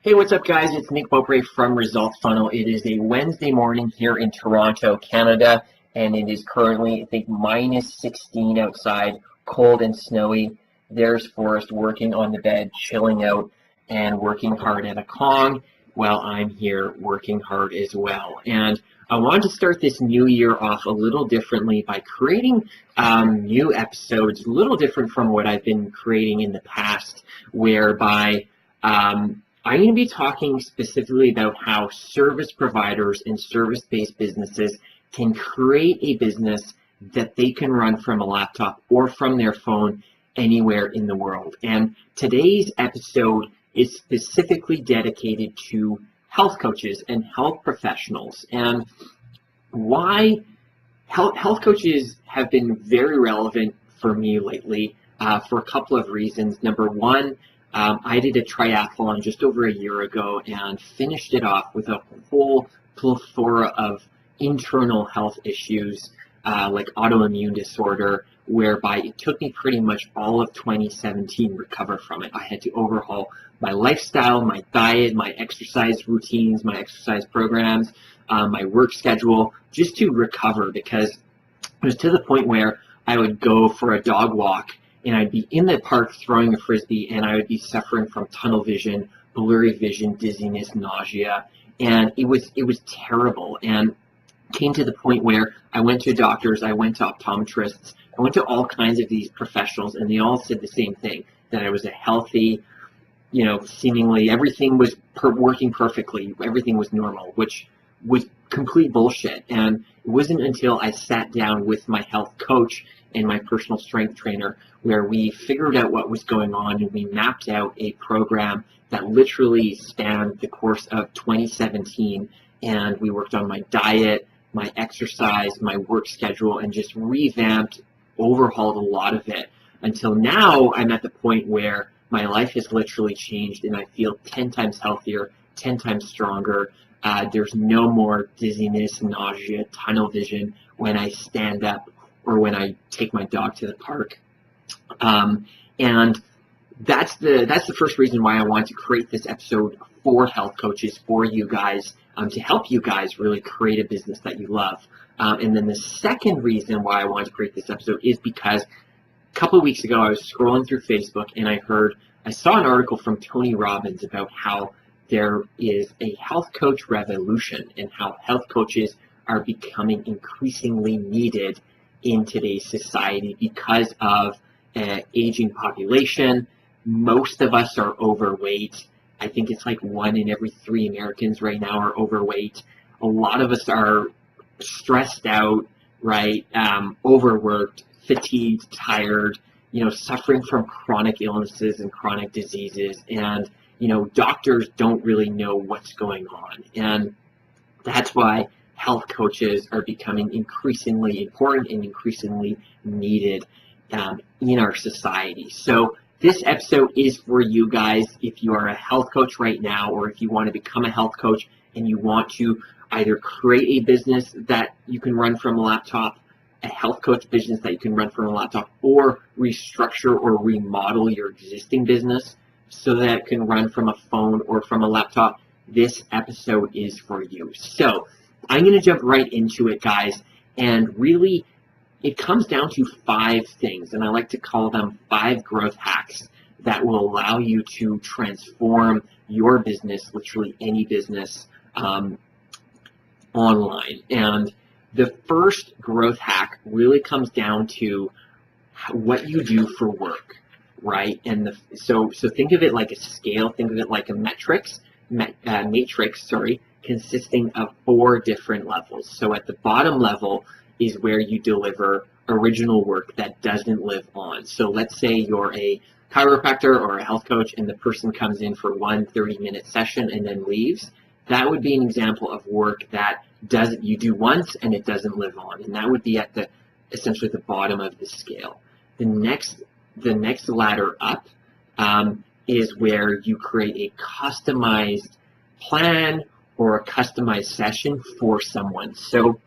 Hey, what's up, guys? It's Nick Beaupre from Results Funnel. It is a Wednesday morning here in Toronto, Canada, and it is currently, I think, minus 16 outside, cold and snowy. There's Forrest working on the bed, chilling out, and working hard at a Kong, while I'm here working hard as well. And I wanted to start this new year off a little differently by creating new episodes, a little different from what I've been creating in the past, whereby I'm going to be talking specifically about how service providers and service-based businesses can create a business that they can run from a laptop or from their phone anywhere in the world. And today's episode is specifically dedicated to health coaches and health professionals, and why health coaches have been very relevant for me lately for a couple of reasons. Number one, I did a triathlon just over a year ago and finished it off with a whole plethora of internal health issues like autoimmune disorder, whereby it took me pretty much all of 2017 to recover from it. I had to overhaul my lifestyle, my diet, my exercise routines, my exercise programs, my work schedule, just to recover, because it was to the point where I would go for a dog walk and I'd be in the park throwing a frisbee, and I would be suffering from tunnel vision, blurry vision, dizziness, nausea, and it was terrible. And came to the point where I went to doctors, I went to optometrists, I went to all kinds of these professionals, and they all said the same thing, that I was a healthy, seemingly everything was working perfectly, everything was normal, which was complete bullshit. And it wasn't until I sat down with my health coach and my personal strength trainer where we figured out what was going on, and we mapped out a program that literally spanned the course of 2017, and we worked on my diet, my exercise, my work schedule, and just revamped, overhauled a lot of it, until now I'm at the point where my life has literally changed and I feel 10 times healthier, 10 times stronger. There's no more dizziness, nausea, tunnel vision when I stand up or when I take my dog to the park. And that's the first reason why I wanted to create this episode for health coaches, for you guys, to help you guys really create a business that you love. And then the second reason why I wanted to create this episode is because a couple of weeks ago I was scrolling through Facebook and I saw an article from Tony Robbins about how there is a health coach revolution and how health coaches are becoming increasingly needed in today's society because of aging population. Most of us are overweight. I think it's like 1 in every 3 Americans right now are overweight. A lot of us are stressed out, right? Overworked, fatigued, tired, suffering from chronic illnesses and chronic diseases. And, doctors don't really know what's going on. And that's why health coaches are becoming increasingly important and increasingly needed in our society. So this episode is for you guys if you are a health coach right now, or if you want to become a health coach and you want to either create a business that you can run from a laptop, a health coach business that you can run from a laptop, or restructure or remodel your existing business so that it can run from a phone or from a laptop. This episode is for you. So I'm going to jump right into it, guys, and really it comes down to 5 things, and I like to call them 5 growth hacks that will allow you to transform your business, literally any business, online. And the first growth hack really comes down to what you do for work, right? And so think of it like a scale, think of it like a matrix, consisting of 4 different levels. So at the bottom level is where you deliver original work that doesn't live on. So let's say you're a chiropractor or a health coach and the person comes in for one 30-minute session and then leaves. That would be an example of work that you do once and it doesn't live on. And that would be at essentially the bottom of the scale. The next ladder up is where you create a customized plan or a customized session for someone. So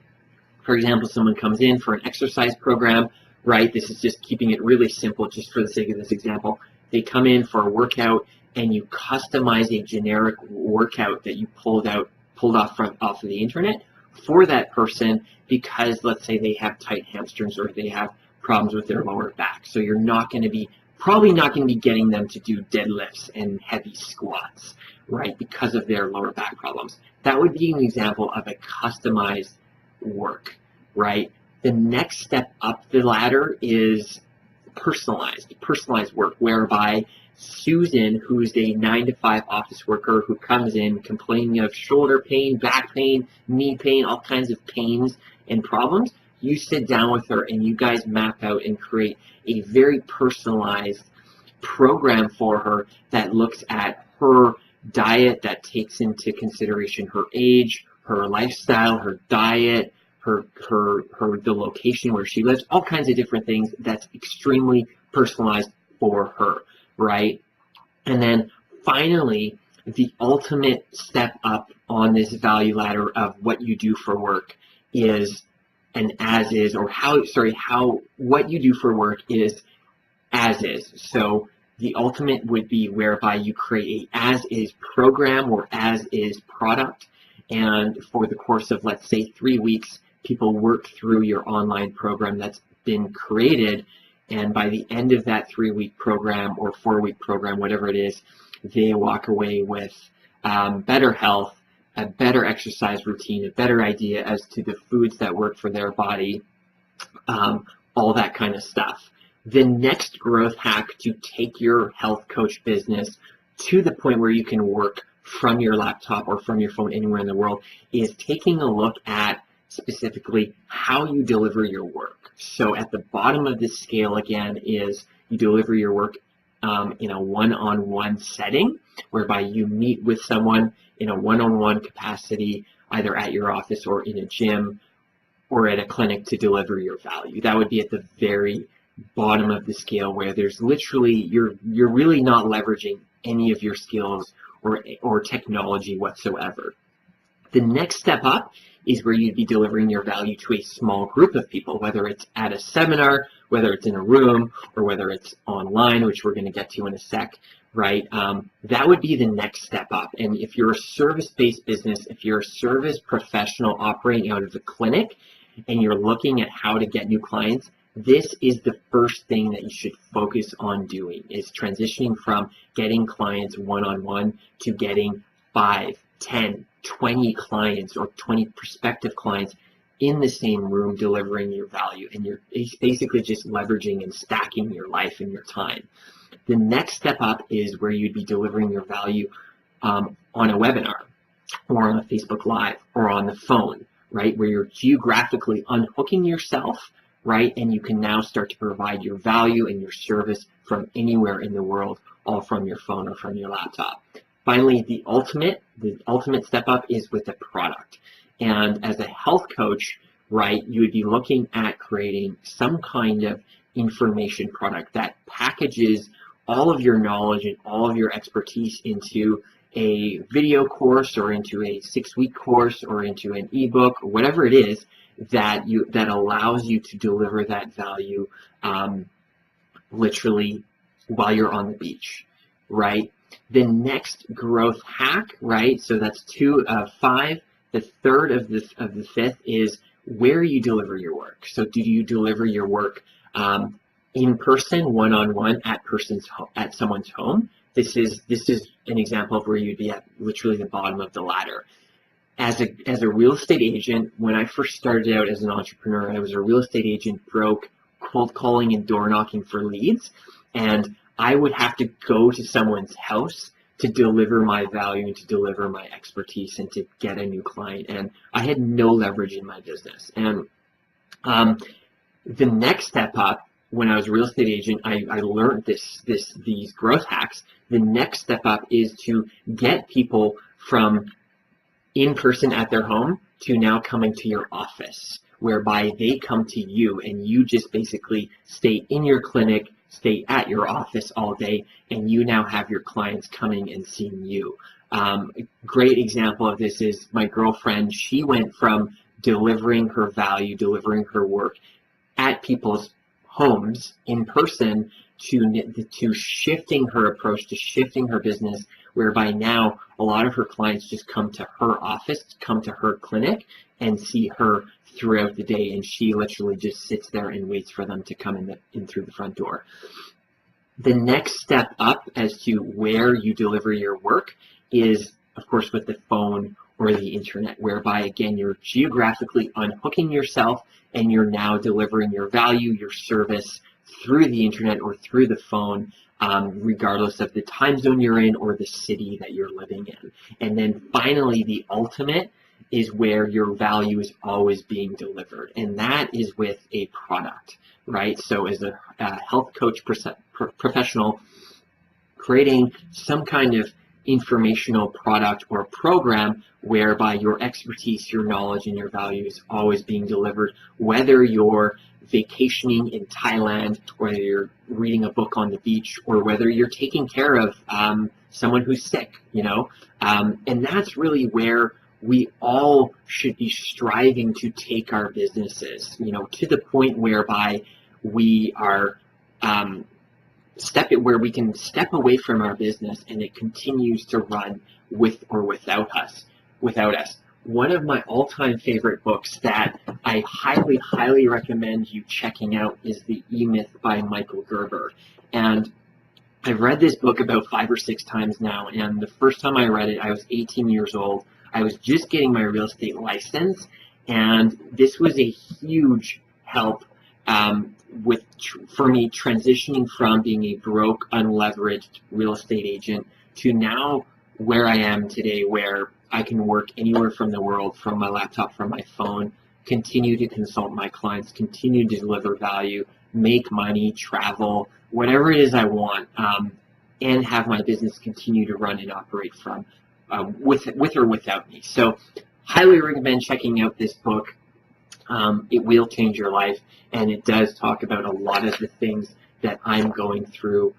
for example, someone comes in for an exercise program, right? This is just keeping it really simple just for the sake of this example. They come in for a workout and you customize a generic workout that you pulled off of the internet for that person, because let's say they have tight hamstrings or they have problems with their lower back. So you're probably not going to be getting them to do deadlifts and heavy squats, right, because of their lower back problems. That would be an example of a customized work, right? The next step up the ladder is personalized work, whereby Susan, who's a 9-to-5 office worker who comes in complaining of shoulder pain, back pain, knee pain, all kinds of pains and problems, you sit down with her and you guys map out and create a very personalized program for her that looks at her diet, that takes into consideration her age, her lifestyle, her diet, the location where she lives, all kinds of different things that's extremely personalized for her, right? And then finally, the ultimate step up on this value ladder of what you do for work is an as is, or what you do for work is as is. So the ultimate would be whereby you create a as is program or as is product, and for the course of, let's say, 3 weeks, people work through your online program that's been created, and by the end of that 3-week program or 4-week program, whatever it is, they walk away with better health, a better exercise routine, a better idea as to the foods that work for their body, all that kind of stuff. The next growth hack to take your health coach business to the point where you can work from your laptop or from your phone anywhere in the world is taking a look at specifically how you deliver your work. So at the bottom of this scale, again, is you deliver your work in a one-on-one setting, whereby you meet with someone in a one-on-one capacity, either at your office or in a gym or at a clinic, to deliver your value. That would be at the very bottom of the scale, where there's literally, you're really not leveraging any of your skills or technology whatsoever. The next step up is where you'd be delivering your value to a small group of people, whether it's at a seminar, whether it's in a room, or whether it's online, which we're going to get to in a sec, right? That would be the next step up. And if you're a service-based business, if you're a service professional operating out of the clinic, and you're looking at how to get new clients, this is the first thing that you should focus on doing, is transitioning from getting clients one-on-one to getting 5, 10, 20 clients or 20 prospective clients in the same room delivering your value. And you're basically just leveraging and stacking your life and your time. The next step up is where you'd be delivering your value on a webinar or on a Facebook Live or on the phone, right? Where you're geographically unhooking yourself, right? And you can now start to provide your value and your service from anywhere in the world, all from your phone or from your laptop. Finally, the ultimate step up is with the product. And as a health coach, right, you would be looking at creating some kind of information product that packages all of your knowledge and all of your expertise into a video course or into a 6-week course or into an ebook or whatever it is that allows you to deliver that value literally while you're on the beach, right? The next growth hack, right? So that's 2 of 5. The third of the 5th is where you deliver your work. So do you deliver your work in person, one-on-one, at someone's home? This is an example of where you'd be at literally the bottom of the ladder. As a real estate agent, when I first started out as an entrepreneur, I was a real estate agent, broke, cold calling and door knocking for leads, and I would have to go to someone's house to deliver my value and to deliver my expertise and to get a new client, and I had no leverage in my business. And the next step up, when I was a real estate agent, I learned these growth hacks. The next step up is to get people from in person at their home to now coming to your office, whereby they come to you and you just basically stay in your clinic, stay at your office all day, and you now have your clients coming and seeing you. A great example of this is my girlfriend. She went from delivering her value, delivering her work at people's homes in person to shifting her approach, to shifting her business, whereby now a lot of her clients just come to her office, come to her clinic, and see her throughout the day, and she literally just sits there and waits for them to come in through the front door. The next step up as to where you deliver your work is, of course, with the phone or the internet, whereby, again, you're geographically unhooking yourself and you're now delivering your value, your service through the internet or through the phone, regardless of the time zone you're in or the city that you're living in. And then finally, the ultimate is where your value is always being delivered, and that is with a product, right? So as a health coach professional, creating some kind of informational product or program whereby your expertise, your knowledge, and your value is always being delivered, whether you're vacationing in Thailand, whether you're reading a book on the beach, or whether you're taking care of someone who's sick, and that's really where we all should be striving to take our businesses, to the point whereby we are where we can step away from our business and it continues to run with or without us. One of my all-time favorite books that I highly, highly recommend you checking out is The E-Myth by Michael Gerber. And I've read this book about 5 or 6 times now, and the first time I read it, I was 18 years old. I was just getting my real estate license, and this was a huge help for me transitioning from being a broke, unleveraged real estate agent to now where I am today, where I can work anywhere from the world, from my laptop, from my phone, continue to consult my clients, continue to deliver value, make money, travel, whatever it is I want, and have my business continue to run and operate from with or without me. So highly recommend checking out this book. It will change your life, and it does talk about a lot of the things that I'm going through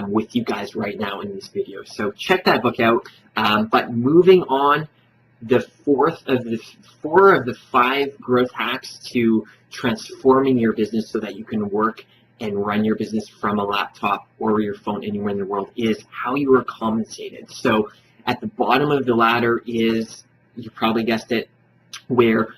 with you guys right now in this video. So check that book out. But moving on, the four of the 5 growth hacks to transforming your business so that you can work and run your business from a laptop or your phone anywhere in the world is how you are compensated. So at the bottom of the ladder is, you probably guessed it, where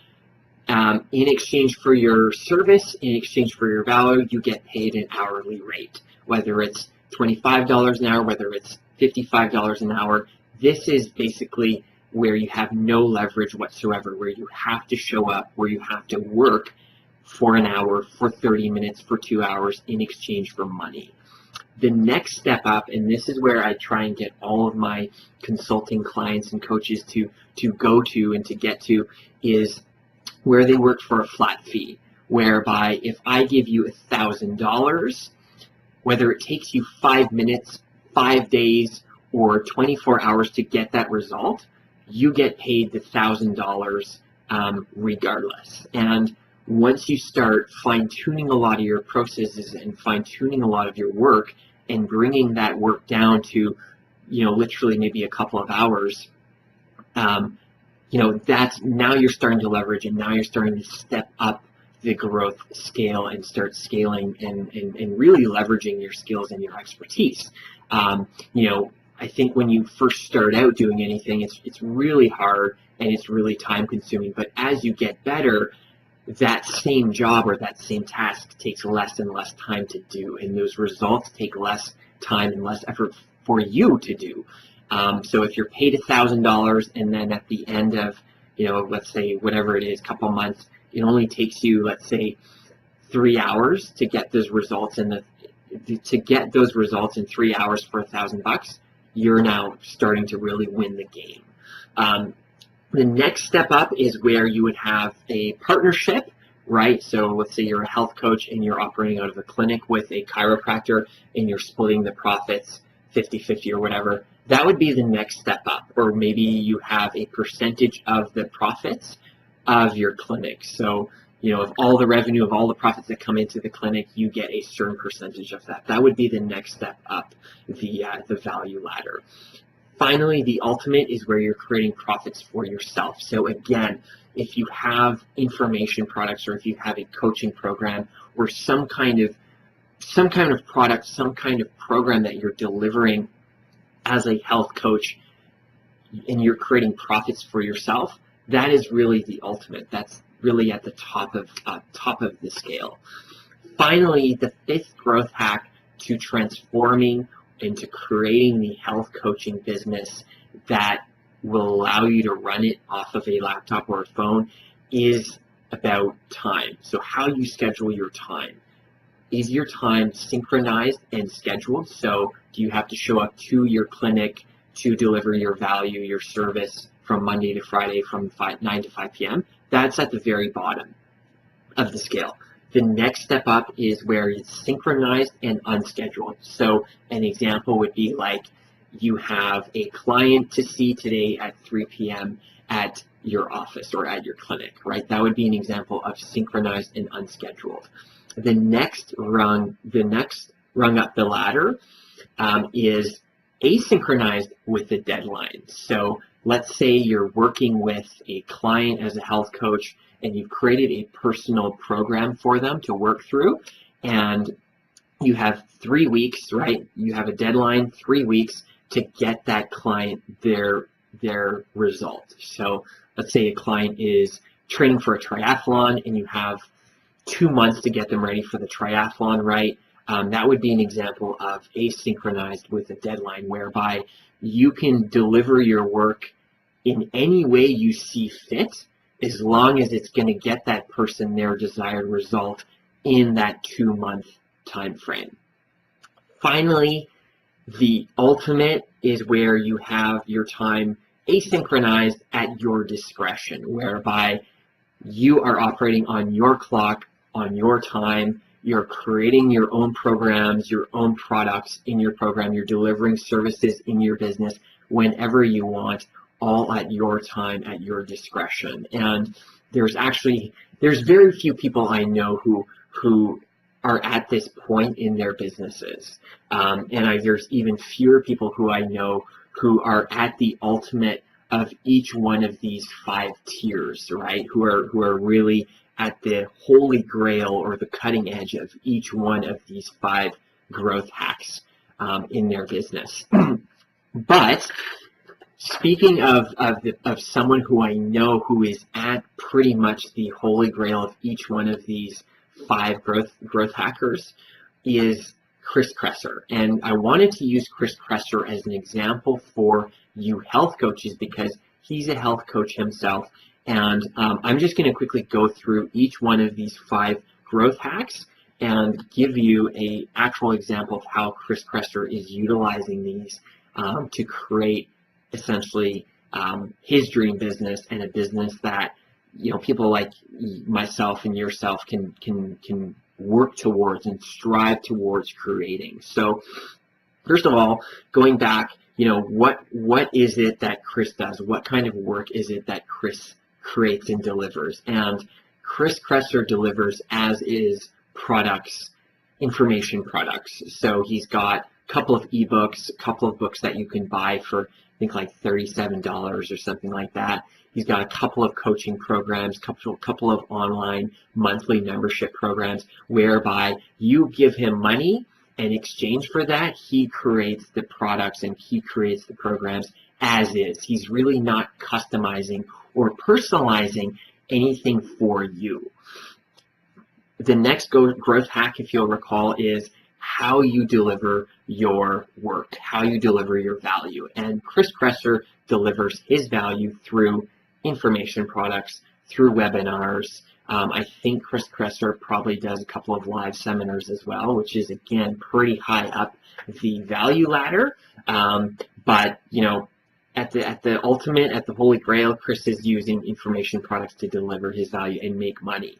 in exchange for your service, in exchange for your value, you get paid an hourly rate, whether it's $25 an hour, whether it's $55 an hour. This is basically where you have no leverage whatsoever, where you have to show up, where you have to work for an hour, for 30 minutes, for 2 hours in exchange for money. The next step up, and this is where I try and get all of my consulting clients and coaches to go to and to get to, is where they work for a flat fee, whereby if I give you $1,000, whether it takes you 5 minutes, 5 days, or 24 hours to get that result, you get paid the $1,000 regardless. And once you start fine-tuning a lot of your processes and fine-tuning a lot of your work and bringing that work down to, literally maybe a couple of hours, that's now you're starting to leverage, and now you're starting to step up the growth scale and start scaling and really leveraging your skills and your expertise. I think when you first start out doing anything, it's really hard and it's really time consuming. But as you get better, that same job or that same task takes less and less time to do, and those results take less time and less effort for you to do. So if you're paid $1,000 and then at the end of, let's say whatever it is, couple months, it only takes you, let's say, 3 hours to get those results, and to get those results in 3 hours for $1,000, you're now starting to really win the game. The next step up is where you would have a partnership, right? So let's say you're a health coach and you're operating out of a clinic with a chiropractor and you're splitting the profits 50-50 or whatever. That would be the next step up. Or maybe you have a percentage of the profits of your clinic. So, of all the revenue, of all the profits that come into the clinic, you get a certain percentage of that. That would be the next step up the value ladder. Finally, the ultimate is where you're creating profits for yourself. So again, if you have information products, or if you have a coaching program or some kind of some kind of product, some kind of program that you're delivering as a health coach, and you're creating profits for yourself, that is really the ultimate. That's really at the top of the scale. Finally, the fifth growth hack to transforming into creating the health coaching business that will allow you to run it off of a laptop or a phone is about time. So how you schedule your time. Is your time synchronized and scheduled? So do you have to show up to your clinic to deliver your value, your service from Monday to Friday from 9 to 5 p.m.? That's at the very bottom of the scale. The next step up is where it's synchronized and unscheduled. So an example would be like you have a client to see today at 3 p.m. at your office or at your clinic, right? That would be an example of synchronized and unscheduled. The next rung up the ladder is asynchronized with a deadline. So let's say you're working with a client as a health coach and you've created a personal program for them to work through, and you have 3 weeks, right? You have a deadline, 3 weeks to get that client their result. So let's say a client is training for a triathlon and you have 2 months to get them ready for the triathlon, right? That would be an example of asynchronized with a deadline, whereby you can deliver your work in any way you see fit, as long as it's going to get that person their desired result in that 2-month time frame. Finally, the ultimate is where you have your time asynchronized at your discretion, whereby you are operating on your clock, on your time. You're creating your own programs, your own products in your program. You're delivering services in your business whenever you want, all at your time, at your discretion. And there's very few people I know who are at this point in their businesses. There's even fewer people who I know who are at the ultimate of each one of these 5 tiers, right? Who are really at the holy grail or the cutting edge of each one of these 5 growth hacks in their business. But speaking of someone who I know who is at pretty much the holy grail of each one of these 5 growth hackers is Chris Kresser. And I wanted to use Chris Kresser as an example for you health coaches because he's a health coach himself. And I'm just going to quickly go through each one of these 5 growth hacks and give you an actual example of how Chris Kresser is utilizing these to create essentially his dream business, and a business that people like myself and yourself can work towards and strive towards creating. So first of all, going back, what is it that Chris does? What kind of work is it that Chris creates and delivers? And Chris Kresser delivers as is products, information products. So he's got a couple of ebooks, a couple of books that you can buy for I think like $37 or something like that. He's got a couple of coaching programs, couple of online monthly membership programs whereby you give him money, and in exchange for that, he creates the products and he creates the programs as is. He's really not customizing or personalizing anything for you. The next growth hack, if you'll recall, is how you deliver your work, how you deliver your value. And Chris Kresser delivers his value through information products, through webinars. I think Chris Kresser probably does a couple of live seminars as well, which is, again, pretty high up the value ladder. But at the ultimate, at the holy grail, Chris is using information products to deliver his value and make money.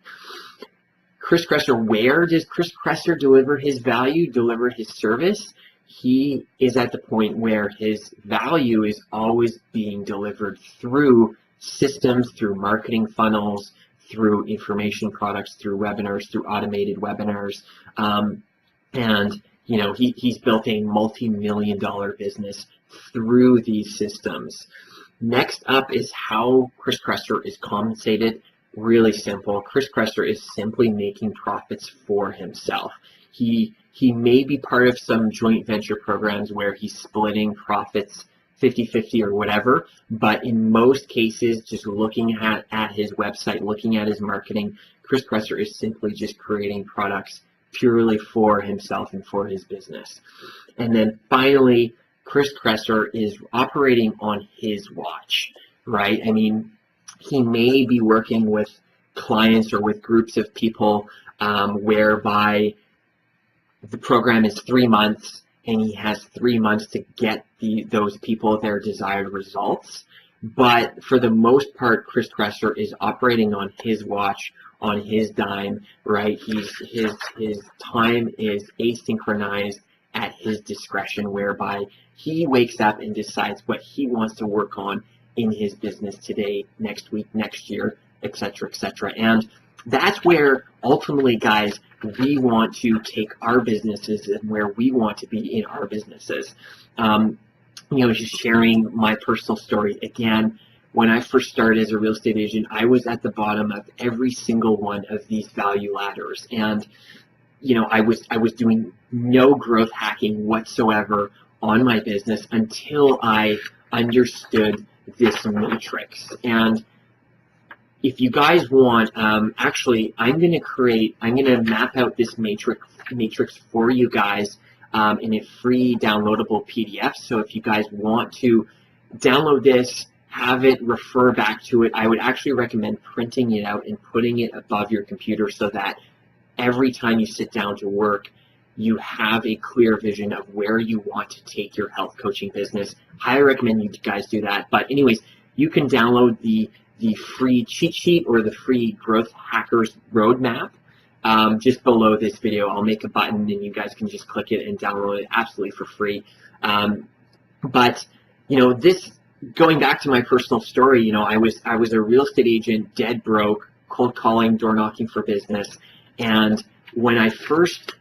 Chris Kresser, where does Chris Kresser deliver his value, deliver his service? He is at the point where his value is always being delivered through systems, through marketing funnels, through information products, through webinars, through automated webinars. He's built a multi-million-dollar business through these systems. Next up is how Chris Kresser is compensated. Really simple. Chris Kresser is simply making profits for himself. He He may be part of some joint venture programs where he's splitting profits 50-50 or whatever, but in most cases, just looking at his website, looking at his marketing, Chris Kresser is simply just creating products purely for himself and for his business. And then finally, Chris Kresser is operating on his watch, right? I mean, he may be working with clients or with groups of people whereby the program is 3 months and he has 3 months to get those people their desired results. But for the most part, Chris Kresser is operating on his watch, on his dime, right? His time is asynchronized at his discretion, whereby he wakes up and decides what he wants to work on in his business today, next week, next year, etc., etc. And that's where ultimately, guys, we want to take our businesses and where we want to be in our businesses. Just sharing my personal story again. When I first started as a real estate agent, I was at the bottom of every single one of these value ladders, and I was doing no growth hacking whatsoever on my business until I understood this matrix. And if you guys want, actually, I'm going to map out this matrix for you guys in a free downloadable PDF. So if you guys want to download this, have it, refer back to it, I would actually recommend printing it out and putting it above your computer so that every time you sit down to work, you have a clear vision of where you want to take your health coaching business. Highly recommend you guys do that. But anyways, you can download the free cheat sheet or the free Growth Hackers Roadmap just below this video. I'll make a button and you guys can just click it and download it absolutely for free. But this, going back to my personal story, I was a real estate agent, dead broke, cold calling, door knocking for business. And when I first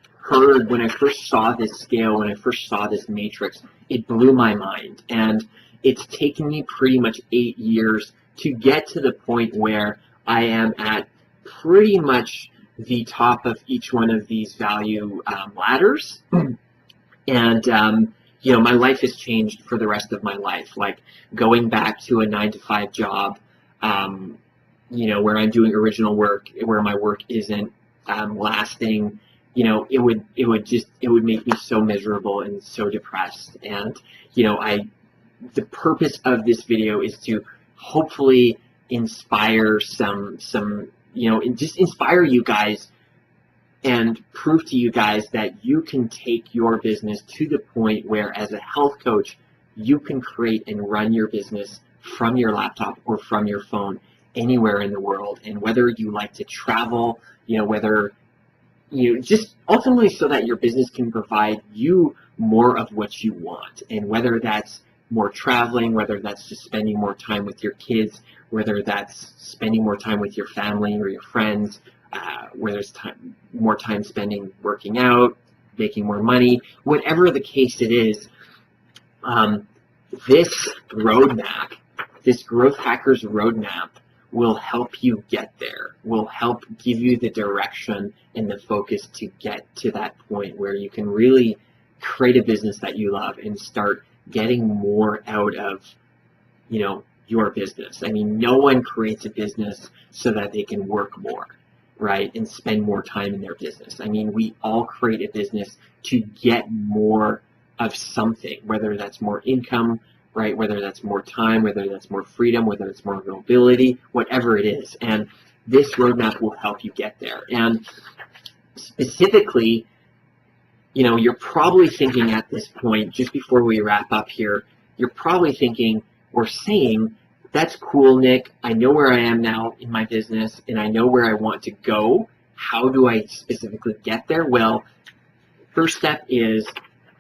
saw this scale, when I first saw this matrix, it blew my mind. And it's taken me pretty much 8 years to get to the point where I am at pretty much the top of each one of these value ladders. And my life has changed for the rest of my life. Like going back to a 9-to-5 job, where I'm doing original work, where my work isn't lasting. It would make me so miserable and so depressed. And the purpose of this video is to hopefully inspire just inspire you guys and prove to you guys that you can take your business to the point where, as a health coach, you can create and run your business from your laptop or from your phone anywhere in the world. And whether you like to travel, whether just ultimately so that your business can provide you more of what you want, and whether that's more traveling, whether that's just spending more time with your kids, whether that's spending more time with your family or your friends, whether it's more time spending working out, making more money, whatever the case it is, this roadmap, this Growth Hackers Roadmap, will help you get there, will help give you the direction and the focus to get to that point where you can really create a business that you love and start getting more out of, your business. I mean, no one creates a business so that they can work more, right, and spend more time in their business. I mean, we all create a business to get more of something, whether that's more income, right, whether that's more time, whether that's more freedom, whether it's more mobility, whatever it is. And this roadmap will help you get there. And specifically, you're probably thinking at this point, just before we wrap up here, you're probably thinking or saying, that's cool, Nick. I know where I am now in my business and I know where I want to go. How do I specifically get there? Well, first step is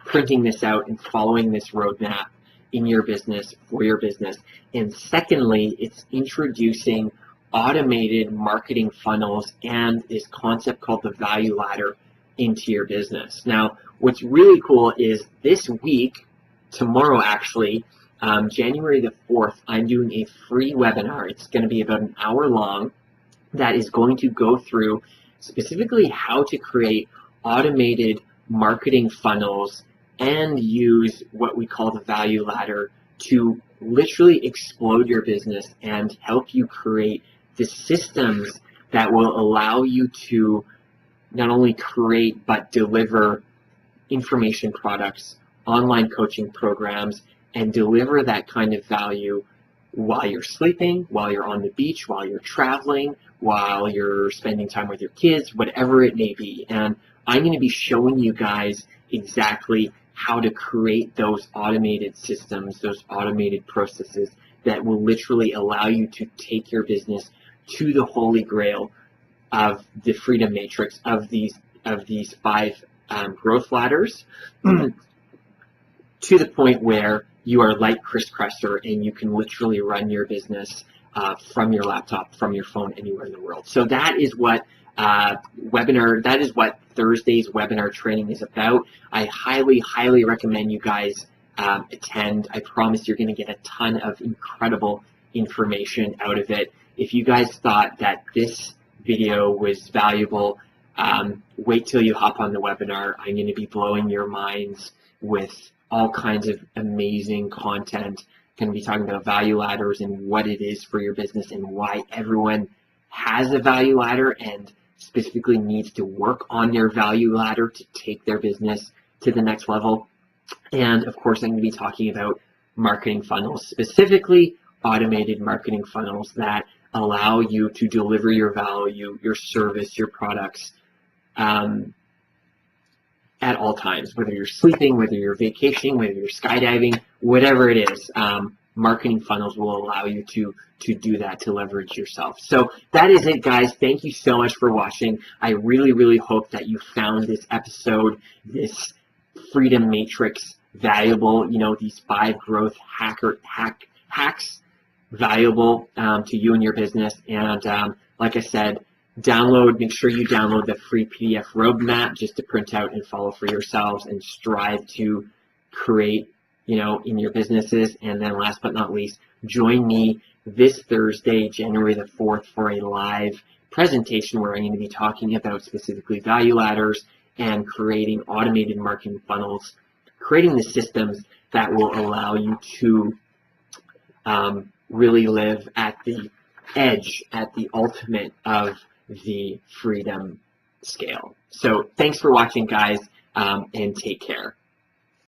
printing this out and following this roadmap in your business, for your business. And secondly, it's introducing automated marketing funnels and this concept called the value ladder into your business. Now, what's really cool is this week, tomorrow actually, January the 4th, I'm doing a free webinar. It's going to be about an hour long that is going to go through specifically how to create automated marketing funnels and use what we call the value ladder to literally explode your business and help you create the systems that will allow you to not only create but deliver information products, online coaching programs, and deliver that kind of value while you're sleeping, while you're on the beach, while you're traveling, while you're spending time with your kids, whatever it may be. And I'm going to be showing you guys exactly how to create those automated systems, those automated processes that will literally allow you to take your business to the holy grail of the freedom matrix of these five growth ladders to the point where you are like Chris Kresser and you can literally run your business from your laptop, from your phone, anywhere in the world. So that is what Thursday's webinar training is about. I highly, highly recommend you guys attend. I promise you're going to get a ton of incredible information out of it. If you guys thought that this video was valuable, wait till you hop on the webinar. I'm going to be blowing your minds with all kinds of amazing content. Going to be talking about value ladders and what it is for your business and why everyone has a value ladder and specifically needs to work on their value ladder to take their business to the next level. And of course, I'm going to be talking about marketing funnels, specifically automated marketing funnels that allow you to deliver your value, your service, your products at all times, whether you're sleeping, whether you're vacationing, whether you're skydiving, whatever it is. Marketing funnels will allow you to do that, to leverage yourself. So that is it, guys. Thank you so much for watching. I really, really hope that you found this episode, this Freedom Matrix valuable, these 5 growth hacks valuable to you and your business. And like I said, make sure you download the free PDF roadmap just to print out and follow for yourselves and strive to create, in your businesses. And then last but not least, join me this Thursday, January the 4th, for a live presentation where I'm going to be talking about specifically value ladders and creating automated marketing funnels, creating the systems that will allow you to really live at the edge, at the ultimate of the freedom scale. So thanks for watching, guys, and take care.